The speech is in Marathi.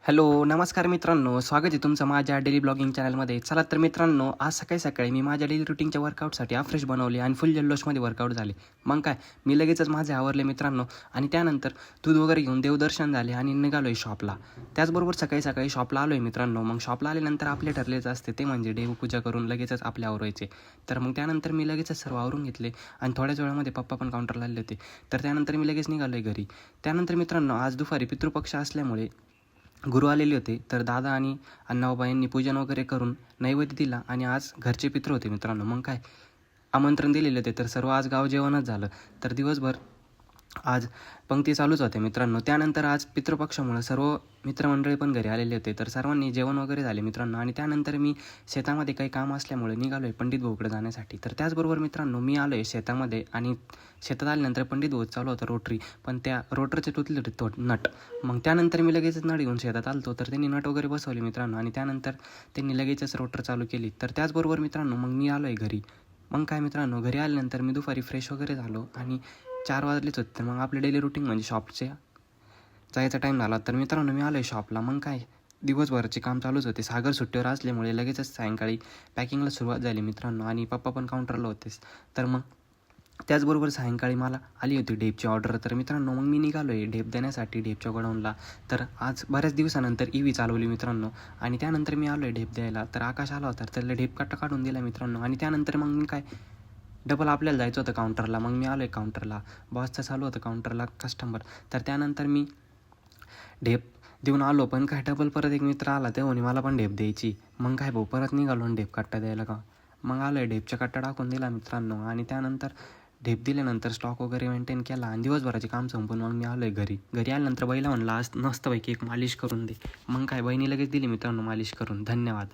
हॅलो, नमस्कार मित्रांनो. स्वागत आहे तुमचं माझ्या डेली ब्लॉगिंग चॅनलमध्ये. चला तर मित्रांनो, आज सकाळी मी माझ्या डेली रुटीनच्या वर्कआउटसाठी फ्रेश बनवली आणि फुल जल्लोषमध्ये वर्कआउट झाले. मग काय, मी लगेचच माझे आवरले मित्रांनो आणि त्यानंतर दूध वगैरे घेऊन देवदर्शन झाले आणि निघालो आहे शॉपला. त्याचबरोबर सकाळी शॉपला आलो आहे मित्रांनो. मग शॉपला आल्यानंतर आपले ठरलेच असते ते म्हणजे देवपूजा करून लगेचच आपले आवरायचे. तर मग त्यानंतर मी लगेचच सर्व आवरून घेतले आणि थोड्याच वेळामध्ये पप्पा पण काउंटरला आले होते. तर त्यानंतर मी लगेच निघालो आहे घरी. त्यानंतर मित्रांनो, आज दुपारी पितृपक्ष असल्यामुळे गुरु आलेले होते. तर दादा आणि अण्णाबाबा यांनी पूजन वगैरे करून नैवेद्य दिला आणि आज घरचे पित्र होते मित्रांनो. मग काय, आमंत्रण दिलेले होते. तर सर्व आज गाव जेवणच झालं. तर दिवसभर आज पंक्ती चालूच होत्या मित्रांनो. त्यानंतर आज पितृपक्षामुळं सर्व मित्रमंडळी पण घरी आलेले होते. तर सर्वांनी जेवण वगैरे झाले मित्रांनो आणि त्यानंतर मी शेतामध्ये काही काम असल्यामुळे निघालो आहे पंडित भाऊकडे जाण्यासाठी. तर त्याचबरोबर मित्रांनो, मी आलो आहे शेतामध्ये आणि शेतात आल्यानंतर पंडित भाऊ चालू होतं रोटरी, पण त्या रोटरचे तुटले होते नट. मग त्यानंतर मी लगेचच नट घेऊन शेतात आलतो. तर त्यांनी नट वगैरे बसवले मित्रांनो आणि त्यानंतर त्यांनी लगेचच रोटर चालू केली. तर त्याचबरोबर मित्रांनो, मग मी आलो आहे घरी. मग काय मित्रांनो, घरी आल्यानंतर मी दुपारी फ्रेश वगैरे झालो आणि 4 वाजलेच होते. तर मग आपले डेली रुटीन म्हणजे शॉपचे जायचा टाईम झाला. तर मित्रांनो, मी आलो आहे शॉपला. मग काय, दिवसभराचे काम चालूच होते. सागर सुट्टीवर असल्यामुळे लगेचच सायंकाळी पॅकिंगला सुरुवात झाली मित्रांनो आणि पप्पा पण काउंटरला होतेच. तर मग त्याचबरोबर सायंकाळी मला आली होती ढेपची ऑर्डर. तर मित्रांनो, मग मी निघालो आहे ढेप देण्यासाठी ढेपच्या गोडाऊनला. तर आज बऱ्याच दिवसानंतर ईव्ही चालवली मित्रांनो आणि त्यानंतर मी आलो आहे ढेप द्यायला. तर आकाश आला होता, त्याला ढेप कट्टा काढून दिला मित्रांनो आणि त्यानंतर मग मी काय, डबल आपल्याला जायचं होतं काउंटरला. मग मी आलो आहे काउंटरला. बॉसचं चालू होतं काउंटरला कस्टमर. तर त्यानंतर मी ढेप देऊन आलो. पण काय, डबल परत एक मित्र आला, तेव्हा मला पण ढेप द्यायची. मग काय भाऊ, परत निघालो आणि ढेप कट्टा द्यायला का. मग आलो आहे, ढेपचा कट्टा टाकून दिला मित्रांनो आणि त्यानंतर ढेप दिल्यानंतर स्टॉक वगैरे मेंटेन केला आणि दिवसभराचे काम संपून मग मी आलो आहे घरी. घरी आल्यानंतर बहिला म्हणला आज मस्तपैकी एक मालिश करून दे. मग काय, बहिणी लगेच दिली मित्रांनो मालिश करून. धन्यवाद.